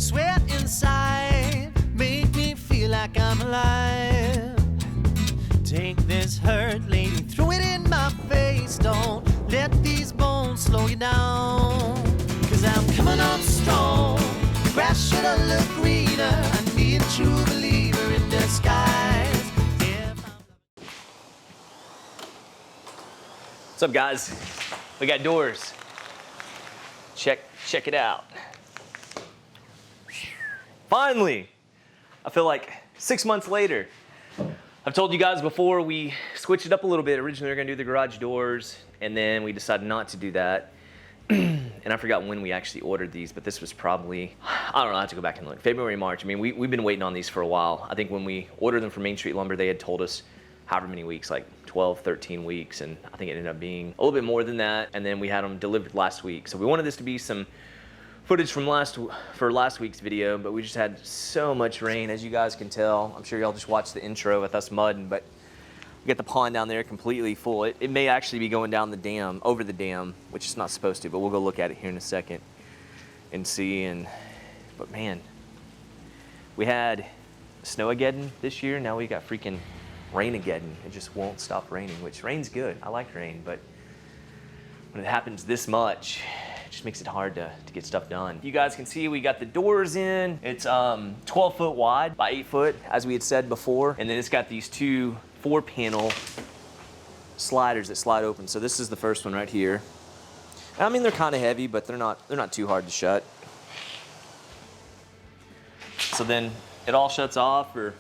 Sweat inside, make me feel like I'm alive. Take this hurt, lady, throw it in my face. Don't let these bones slow you down. 'Cause I'm coming on strong. Grass should have looked greener. I need a true believer in disguise. What's up, guys? We got doors. Check it out. Finally, I feel like 6 months later. I've told you guys before, we switched it up a little bit. Originally, we were gonna do the garage doors, and then we decided not to do that. And I forgot when we actually ordered these, but this was probably, I don't know, I have to go back and look. February, March. I mean, we've been waiting on these for a while. I think when we ordered them from Main Street Lumber, they had told us however many weeks, like 12, 13 weeks, and I think it ended up being a little bit more than that, and then we had them delivered last week. So we wanted this to be some footage from last week's video, but we just had so much rain, as you guys can tell. I'm sure y'all just watched the intro with us mudding, but we got the pond down there completely full. It may actually be going down the dam, over the dam, which it's not supposed to, but we'll go look at it here in a second and see. But man, we had snow-ageddon this year. Now we got freaking rain-ageddon. It just won't stop raining, which rain's good. I like rain, but when it happens this much, just makes it hard to get stuff done. You guys can see we got the doors in. It's 12 foot wide by 8 foot, as we had said before. And then it's got these two 4-panel sliders that slide open. So this is the first one right here. I mean, they're kind of heavy, but they're not too hard to shut. So then it all shuts off for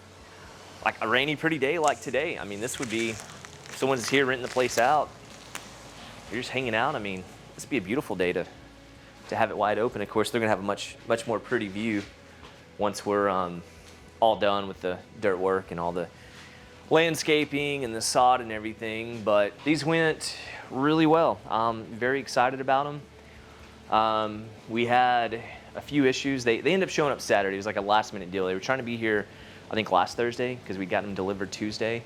like a rainy, pretty day like today. I mean, this would be, if someone's here renting the place out, you're just hanging out. I mean, this would be a beautiful day to have it wide open. Of course, they're gonna have a much more pretty view once we're all done with the dirt work and all the landscaping and the sod and everything. But these went really well. I'm very excited about them. We had a few issues. They ended up showing up Saturday. It was like a last minute deal. They were trying to be here, I think, last Thursday, because we got them delivered Tuesday.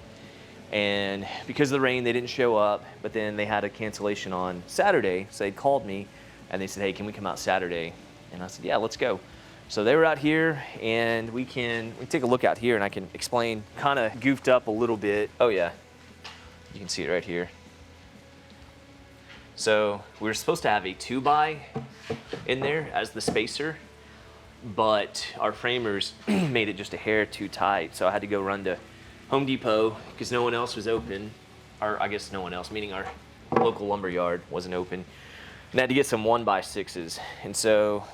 And because of the rain, they didn't show up, but then they had a cancellation on Saturday. So they called me and they said, hey, can we come out Saturday? And I said, yeah, let's go. So they were out here, and we can take a look out here and I can explain, kind of goofed up a little bit. Oh yeah, you can see it right here. So we were supposed to have a 2x in there as the spacer, but our framers made it just a hair too tight. So I had to go run to Home Depot because no one else was open. Or I guess no one else, meaning our local lumber yard wasn't open. And I had to get some 1x6s. And so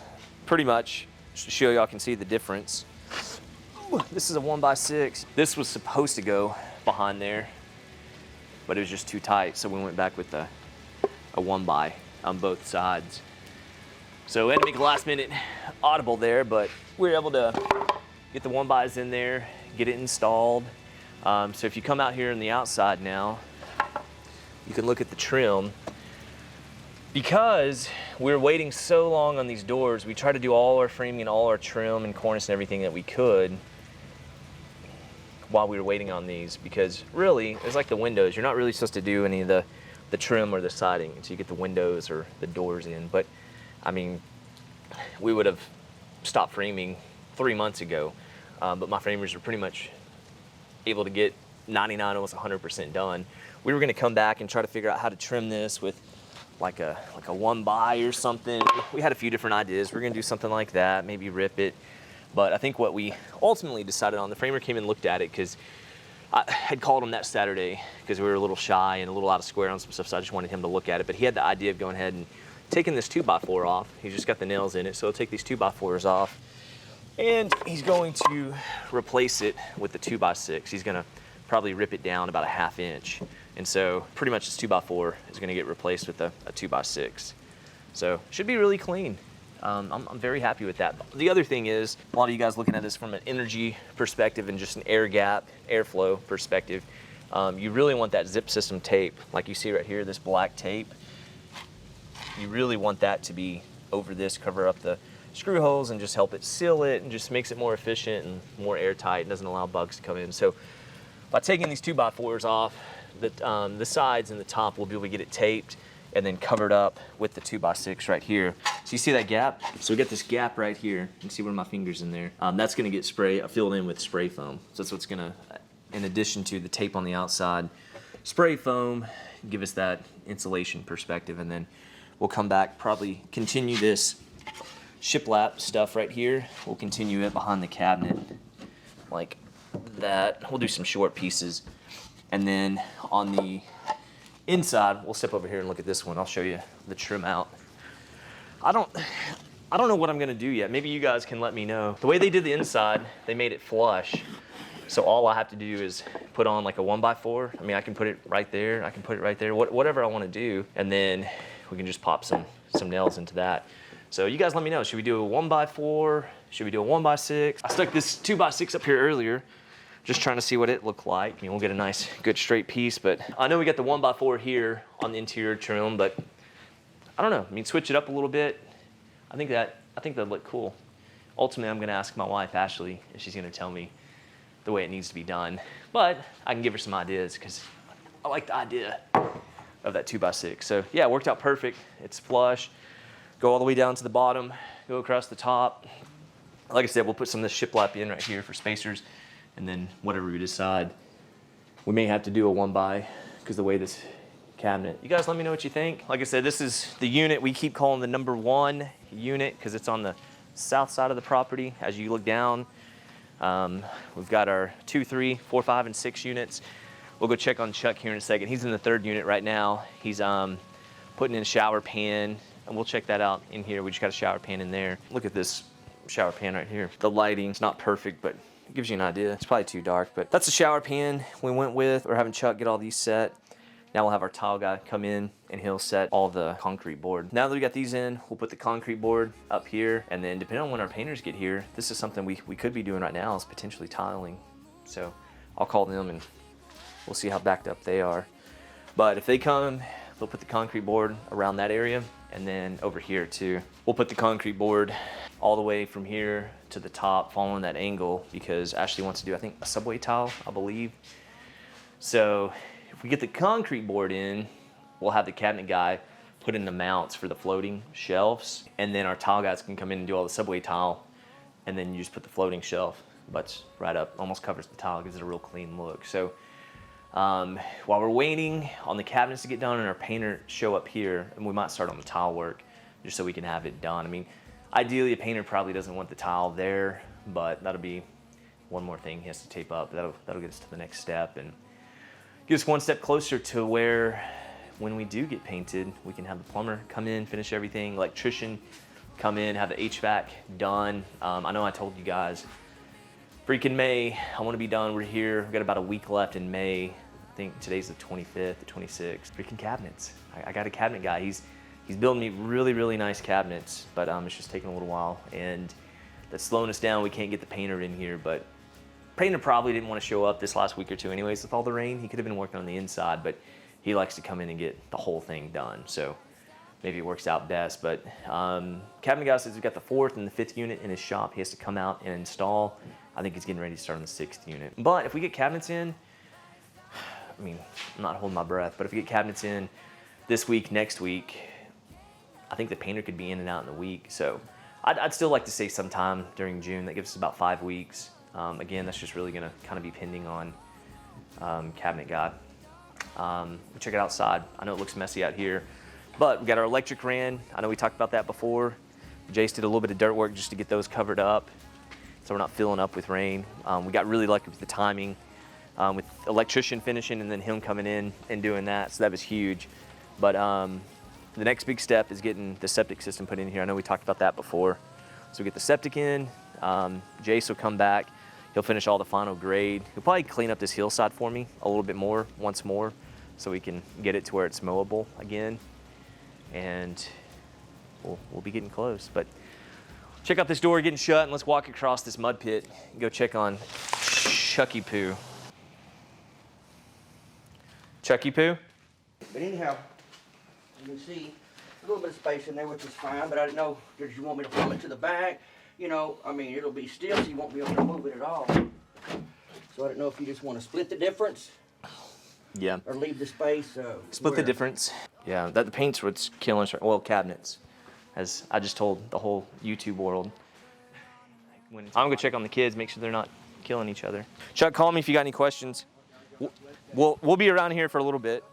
pretty much, just to show y'all can see the difference. This is a 1x6. This was supposed to go behind there, but it was just too tight. So we went back with a 1x on both sides. So we had to make a last minute audible there, but we were able to get the 1x's in there, get it installed. So if you come out here on the outside now, you can look at the trim. Because we were waiting so long on these doors, we tried to do all our framing and all our trim and cornice and everything that we could while we were waiting on these. Because really, it's like the windows. You're not really supposed to do any of the trim or the siding until you get the windows or the doors in. But I mean, we would have stopped framing 3 months ago, but my framers were pretty much able to get 99, almost 100% done. We were gonna come back and try to figure out how to trim this with like a 1x or something. We had a few different ideas. We're gonna do something like that, maybe rip it. But I think what we ultimately decided on, the framer came and looked at it because I had called him that Saturday because we were a little shy and a little out of square on some stuff, so I just wanted him to look at it. But he had the idea of going ahead and taking this 2x4 off. He's just got the nails in it, so he'll take these 2x4s off. And he's going to replace it with the 2x6. He's gonna probably rip it down about a 1/2 inch. And so pretty much this 2x4 is gonna get replaced with a 2x6. So should be really clean. I'm very happy with that. The other thing is, a lot of you guys looking at this from an energy perspective and just an air gap, airflow perspective, you really want that zip system tape, like you see right here, this black tape. You really want that to be over this, cover up the screw holes and just help it seal it and just makes it more efficient and more airtight and doesn't allow bugs to come in. So by taking these 2x4s off, the sides and the top, we'll be able to get it taped, and then covered up with the 2x6 right here. So you see that gap? So we got this gap right here. You can see where my finger's in there. That's gonna get filled in with spray foam. So that's what's gonna, in addition to the tape on the outside, spray foam, give us that insulation perspective. And then we'll come back, probably continue this shiplap stuff right here. We'll continue it behind the cabinet like that. We'll do some short pieces. And then on the inside, we'll step over here and look at this one. I'll show you the trim out. I don't know what I'm gonna do yet. Maybe you guys can let me know. The way they did the inside, they made it flush. So all I have to do is put on like a 1x4. I mean, I can put it right there. I can put it right there, whatever I wanna do. And then we can just pop some nails into that. So you guys let me know. Should we do a 1x4? Should we do a 1x6? I stuck this 2x6 up here earlier, just trying to see what it looked like. I mean, we'll get a nice, good straight piece, but I know we got the 1x4 here on the interior trim, but I don't know. I mean, switch it up a little bit. I think that'd look cool. Ultimately, I'm gonna ask my wife, Ashley, and she's gonna tell me the way it needs to be done. But I can give her some ideas because I like the idea of that 2x6. So yeah, it worked out perfect. It's flush. Go all the way down to the bottom, go across the top. Like I said, we'll put some of this shiplap in right here for spacers, and then whatever we decide. We may have to do a 1x because the way this cabinet. You guys let me know what you think. Like I said, this is the unit we keep calling the number 1 unit because it's on the south side of the property. As you look down, we've got our 2, 3, 4, 5, and 6 units. We'll go check on Chuck here in a second. He's in the 3rd unit right now. He's putting in a shower pan, and we'll check that out in here. We just got a shower pan in there. Look at this shower pan right here. The lighting's not perfect, but it gives you an idea. It's probably too dark, but that's the shower pan we went with. We're having Chuck get all these set. Now we'll have our tile guy come in and he'll set all the concrete board. Now that we got these in, we'll put the concrete board up here, and then depending on when our painters get here, this is something we could be doing right now, is potentially tiling. So I'll call them and we'll see how backed up they are. But if they come, they'll put the concrete board around that area, and then over here too. We'll put the concrete board all the way from here to the top, following that angle, because Ashley wants to do, I think, a subway tile, I believe. So if we get the concrete board in, we'll have the cabinet guy put in the mounts for the floating shelves, and then our tile guys can come in and do all the subway tile, and then you just put the floating shelf butts right up, almost covers the tile, gives it a real clean look. So while we're waiting on the cabinets to get done and our painter show up here, and we might start on the tile work just so we can have it done. I mean, ideally a painter probably doesn't want the tile there, but that'll be one more thing he has to tape up. That'll get us to the next step and get us one step closer to where, when we do get painted, we can have the plumber come in, finish everything, electrician come in, have the HVAC done. I know I told you guys, freaking May, I want to be done. We're here. We've got about a week left in May. I think today's the 25th, the 26th. Freaking cabinets. I got a cabinet guy. He's building me really, really nice cabinets, but it's just taking a little while, and that's slowing us down. We can't get the painter in here, but painter probably didn't want to show up this last week or two anyways with all the rain. He could have been working on the inside, but he likes to come in and get the whole thing done. So maybe it works out best. But cabinet guy says we've got the 4th and the 5th unit in his shop. He has to come out and install. I think he's getting ready to start on the 6th unit. But if we get cabinets in, I mean, I'm not holding my breath, but if we get cabinets in this week, next week, I think the painter could be in and out in a week. So I'd still like to say sometime during June. That gives us about 5 weeks. Again, that's just really gonna kind of be pending on cabinet guy. We'll check it outside. I know it looks messy out here, but we got our electric ran. I know we talked about that before. Jace did a little bit of dirt work just to get those covered up, so we're not filling up with rain. We got really lucky with the timing, with electrician finishing and then him coming in and doing that, so that was huge. But the next big step is getting the septic system put in here. I know we talked about that before. So we get the septic in, Jace will come back, he'll finish all the final grade. He'll probably clean up this hillside for me a little bit more, once more, so we can get it to where it's mowable again. And we'll be getting close. But check out this door getting shut, and let's walk across this mud pit and go check on Chucky Poo. Chucky Poo? But anyhow, you can see a little bit of space in there, which is fine, but I didn't know, did you want me to pull it to the back? You know, I mean, it'll be still, so you won't be able to move it at all. So I don't know if you just want to split the difference. Yeah. Or leave the space. Split the difference. Yeah, the paint's what's killing us. Oil cabinets, as I just told the whole YouTube world. I'm gonna check on the kids, make sure they're not killing each other. Chuck, call me if you got any questions. We'll be around here for a little bit.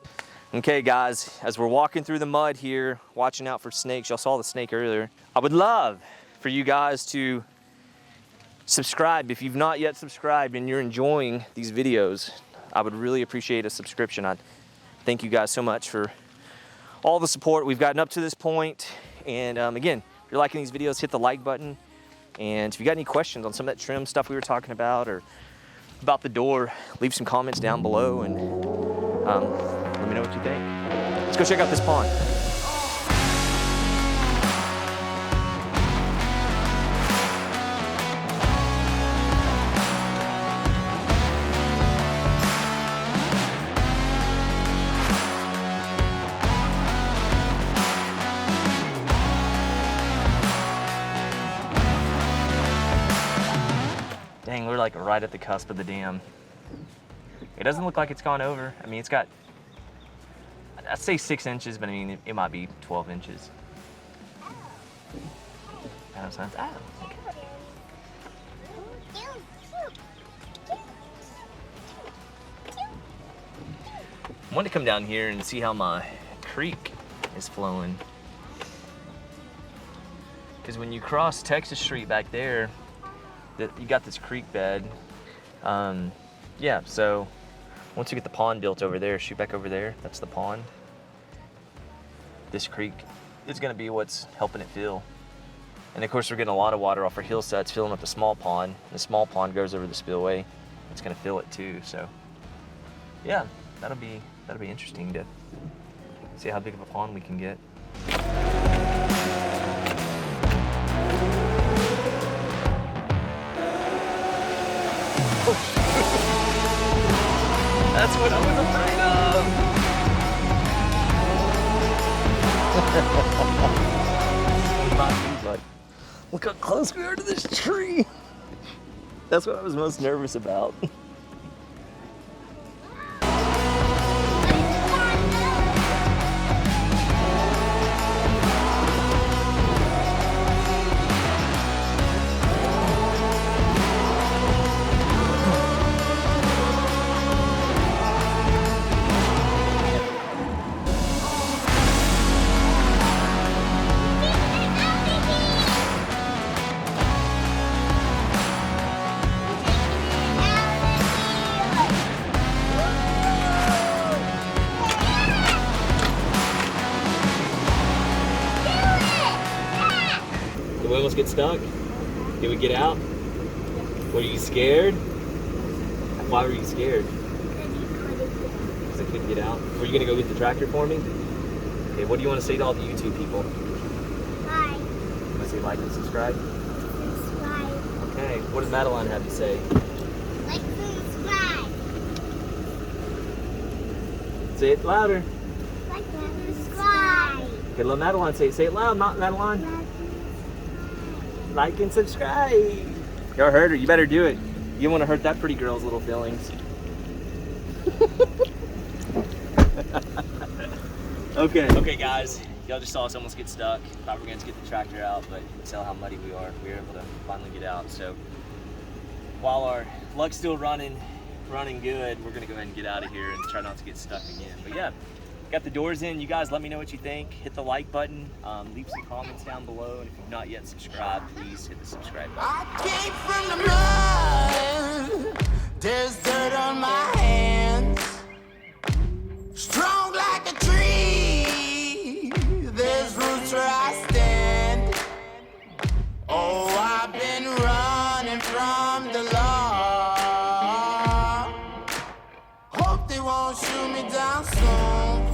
Okay, guys, as we're walking through the mud here, watching out for snakes. Y'all saw the snake earlier. I would love for you guys to subscribe if you've not yet subscribed and you're enjoying these videos. I would really appreciate a subscription. I thank you guys so much for all the support we've gotten up to this point. And again, if you're liking these videos, hit the like button. And if you got any questions on some of that trim stuff we were talking about or about the door, leave some comments down below and let me know what you think. Let's go check out this pond. Dang, we're like right at the cusp of the dam. It doesn't look like it's gone over. I mean, it's got, I'd say 6 inches, but I mean, it might be 12 inches. Adam sounds, Adam, okay. I wanted to come down here and see how my creek is flowing. Because when you cross Texas Street back there, you got this creek bed. Yeah, so once you get the pond built over there, shoot back over there, that's the pond. This creek is gonna be what's helping it fill. And of course we're getting a lot of water off our hillsides filling up the small pond. The small pond goes over the spillway. It's gonna fill it too, so. Yeah, that'll be interesting to see how big of a pond we can get. That's what I was afraid of. Look how close we are to this tree. That's what I was most nervous about. Did we almost get stuck? Did we get out? Were you scared? Why were you scared? Because I couldn't get out. Were you gonna go get the tractor for me? Okay, what do you want to say to all the YouTube people? Bye. You want to say like and subscribe? Subscribe. Okay, what does Madeline have to say? Like and subscribe. Say it louder. Like and subscribe. Okay, let Madeline say it. Say it loud, Madeline. Like and subscribe. Y'all heard her. You better do it. You don't want to hurt that pretty girl's little feelings. Okay, guys. Y'all just saw us almost get stuck. Thought we were going to get the tractor out, but you can tell how muddy we are. We were able to finally get out. So while our luck's still running good, we're going to go ahead and get out of here and try not to get stuck again. But yeah, got the doors in. You guys let me know what you think. Hit the like button. Leave some comments down below. And if you've not yet subscribed, please hit the subscribe button. I came from the mud. There's dirt on my hands. Strong like a tree. There's roots where I stand. Oh, I've been running from the law. Hope they won't shoot me down soon.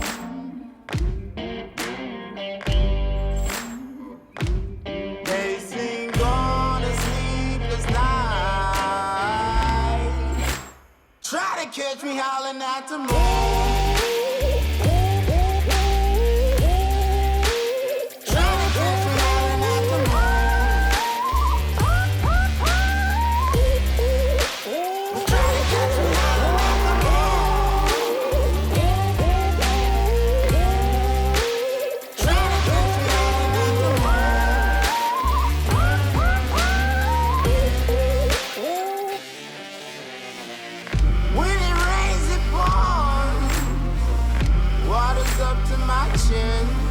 They sing on a sleepless night. Try to catch me howling at the moon. kitchen.